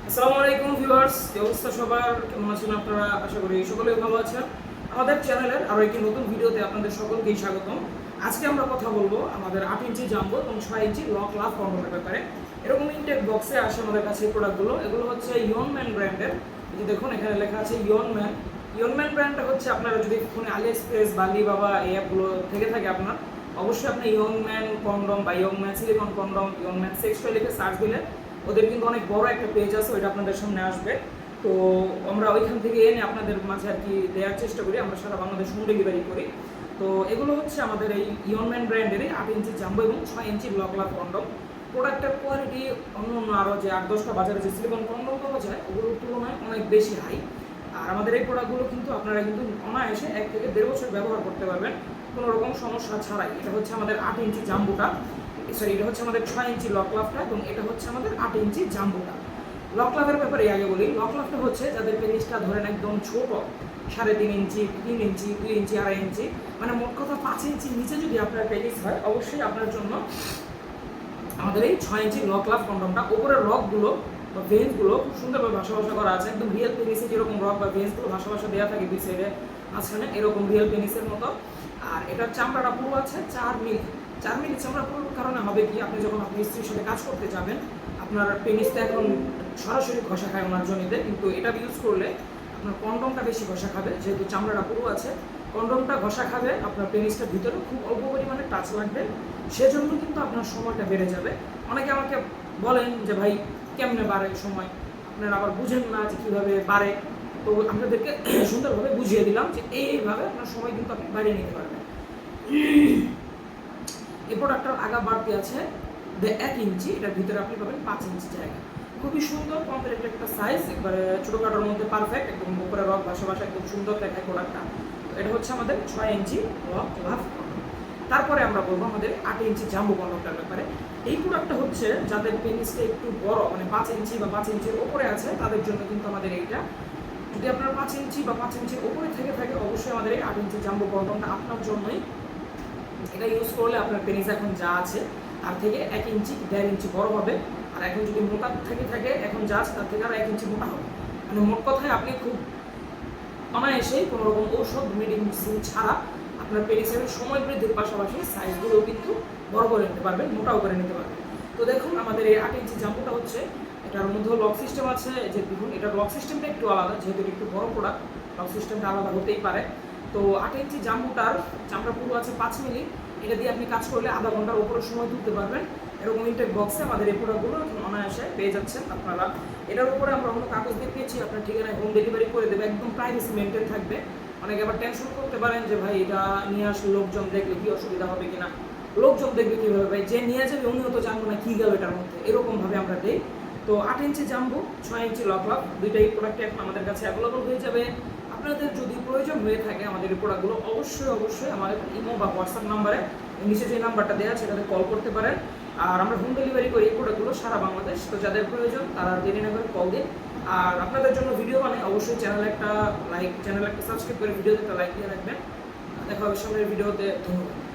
আসসালামু আলাইকুম ভিউয়ার্স, কি অবস্থা সবার? কেমন আছেন আপনারা? আশা করি সকলেই ভালো আছেন। আমাদের চ্যানেলের আরো একটি নতুন ভিডিওতে আপনাদের সকলকেই স্বাগতম। আজকে আমরা কথা বলবো আমাদের 8 ইঞ্চি জাম্বো এবং 6 ইঞ্চি লক লাভ কন্ডোমের ব্যাপারে। এরকম ইনটেক বক্সে আসে আমাদের কাছে এই প্রোডাক্টগুলো। এগুলো হচ্ছে ইয়নম্যান ব্র্যান্ডের। এই যে দেখুন এখানে লেখা আছে ইয়নম্যান। ইয়নম্যান ব্র্যান্ডটা হচ্ছে আপনারা যদি ফোনে আলিএক্সপ্রেস বা আলিবাবা এই অ্যাপগুলো থেকে থাকে আপনার, অবশ্যই আপনি ইয়নম্যান কন্ডম বা ইয়নম্যান সিলিকন কন্ডম, ইয়নম্যান সেক্স টয় লিখে সার্চ দিলে ওদের কিন্তু অনেক বড় একটা পেজ আছে, ওইটা আপনাদের সামনে আসবে। তো আমরা ওইখান থেকে এনে আপনাদের মাঝে আর কি দেওয়ার চেষ্টা করি। আমরা সারা বাংলাদেশ হোম ডেলিভারি করি। তো এগুলো হচ্ছে আমাদের এই ইয়নম্যান ব্র্যান্ডেরই 8 ইঞ্চি জাম্বো এবং 6 ইঞ্চি লক লাভ কন্ডম। প্রোডাক্টের কোয়ালিটি অন্য অন্য আরও যে 8-10টা বাজারে যে সিলিকন কন্ডম পাওয়া যায় ওগুলোর তুলনায় অনেক বেশি হাই। আর আমাদের এই প্রোডাক্টগুলো কিন্তু আপনারা কিন্তু অনায়াসে 1 থেকে 1.5 বছর ব্যবহার করতে পারবেন কোনো রকম সমস্যা ছাড়াই। এটা হচ্ছে আমাদের 8 ইঞ্চি জাম্বোটা, সরি এটা হচ্ছে আমাদের 6 ইঞ্চি লক লাভটা এবং এটা হচ্ছে আমাদের 8 ইঞ্চি জাম্বোটা। লক লাভের ব্যাপারে আগে বলি। লক লাভটা হচ্ছে যাদের পেনিসটা ধরেন একদম ছোট, 3.5 ইঞ্চি, 3 ইঞ্চি, 2 ইঞ্চি, 2.5 ইঞ্চি, মানে মোট কথা 5 ইঞ্চি নিচে যদি আপনার পেনিস হয়, অবশ্যই আপনার জন্য আমাদের এই 6 ইঞ্চি লক লাভ কন্ডমটা। উপরের রকগুলো বা ভেন্সগুলো খুব সুন্দরভাবে ভাষা করা আছে, একদম রিয়েল পেনিসে যেরকম রক বা ভেন্সগুলো ভাষা দেওয়া থাকে দুই সাইডে মাঝখানে, এরকম রিয়েল পেনিসের মতো। আর এটার চামড়াটা পুরো আছে 4 মিলি। 4 মিলি চামড়া পুরোর কারণে হবে কি, আপনি যখন আপনি স্ত্রীর সাথে কাজ করতে যাবেন, আপনার পেনিসটা এখন সরাসরি ঘষা খায় ওনার জনিতে, কিন্তু এটা ইউজ করলে আপনার কন্ডমটা বেশি ঘষা খাবে, যেহেতু চামড়াটা পুরো আছে। কন্ডমটা ঘষা খাবে, আপনার পেনিসটার ভিতরে খুব অল্প পরিমাণে টাচ লাগবে, সেজন্য কিন্তু আপনার সময়টা বেড়ে যাবে। অনেকে আমাকে বলেন যে ভাই কেমনে বাড়ে সময়, আপনারা আবার বুঝেন না যে কীভাবে বাড়ে। তো আপনাদেরকে সুন্দরভাবে বুঝিয়ে দিলাম যে এইভাবে আপনার সময় কিন্তু আপনি বাড়িয়ে নিতে পারবেন। এই প্রোডাক্টটার আগা বাড়তি আছে 1 ইঞ্চি, এটার ভিতরে আপনি পাবেন 5 ইঞ্চি জায়গা। খুবই সুন্দর কমপ্লিট একটা সাইজ, একবারে ছোটোখাটোর মধ্যে পারফেক্ট, একদম উপরে রক ভাষা একদম সুন্দর দেখায় প্রোডাক্টটা। এটা হচ্ছে আমাদের 6 ইঞ্চি লক লাভ। তারপরে আমরা বলবো আমাদের 8 ইঞ্চি জাম্বো কন্ডমটার ব্যাপারে। এই প্রোডাক্টটা হচ্ছে যাদের পেনিসটা একটু বড়, মানে 5 ইঞ্চি বা 5 ইঞ্চির ওপরে আছে, তাদের জন্য কিন্তু আমাদের এইটা। যদি আপনার 5 ইঞ্চি বা 5 ইঞ্চির ওপরে থেকে থাকে, অবশ্যই আমাদের এই 8 ইঞ্চি জাম্বো কন্ডমটা আপনার জন্যই। এটা ইউজ করলে আপনার পেনিস এখন যা আছে তার থেকে 1 ইঞ্চি 1.5 ইঞ্চি বড় হবে। আর এখন যদি মোটা থাকে এখন যা আছে তার থেকে আরও 1 ইঞ্চি মোটা হবে। মানে মোট কথায় আপনি খুব অনায়াসেই কোনো রকম ঔষধ মেডিসিন ছাড়া আপনার পেনিসের সময় বৃদ্ধির পাশাপাশি সাইজগুলোও কিন্তু বড় করে নিতে পারবেন, মোটাও করে নিতে পারবেন। তো দেখুন আমাদের এই 8 ইঞ্চি জাম্বোটা হচ্ছে, এটার মধ্যেও লক সিস্টেম আছে। যে দেখুন এটার লক সিস্টেমটা একটু আলাদা, যেহেতু এটা একটু বড় প্রোডাক্ট, লক সিস্টেমটা আলাদা হতেই পারে। তো 8 ইঞ্চি জাম্বোটার চামড়া পুরো আছে 5 মিলি। এটা দিয়ে আপনি কাজ করলে আধা ঘন্টার উপরে সময় তুলতে পারবেন। এরকম ইনটেক বক্সে আমাদের এই প্রোডাক্টগুলো অনায়াসে পেয়ে যাচ্ছেন আপনারা। এটার উপরে আমরা অন্য কাগজ দিয়ে পেয়েছি, আপনার ঠিকানায় হোম ডেলিভারি করে দেবে, একদম প্রাইভেসি মেনটেন থাকবে। অনেকে আবার টেনশন করতে পারেন যে ভাই এটা নিয়ে আসলে লোকজন দেখলে কি অসুবিধা হবে কিনা, লোকজন দেখবে কীভাবে, ভাই যে নিয়ে যাবে উনিও তো জানবো না কী গেল এটার মধ্যে, এরকমভাবে আমরা দিই। তো 8 ইঞ্চি জাম্বো, 6 ইঞ্চি লক লাভ, দুইটাই প্রোডাক্ট এখন আমাদের কাছে অ্যাভেলেবল হয়ে যাবে। আপনাদের যদি প্রয়োজন হয়ে থাকে আমাদের এই প্রোডাক্টগুলো, অবশ্যই আমাদের ইমো বা হোয়াটসঅ্যাপ নাম্বারে, নিচে যে নাম্বারটা দেওয়া আছে সেটাতে কল করতে পারেন। আর আমরা হোম ডেলিভারি করি এই প্রোডাক্টগুলো সারা বাংলাদেশ। তো যাদের প্রয়োজন তারা দেরি না করে কল দিন। আর আপনাদের জন্য ভিডিও বানাই, অবশ্যই চ্যানেল একটা সাবস্ক্রাইব করে ভিডিওতে একটা লাইক দিয়ে রাখবেন। দেখা হবে সামনের ভিডিওতে। ধন্যবাদ।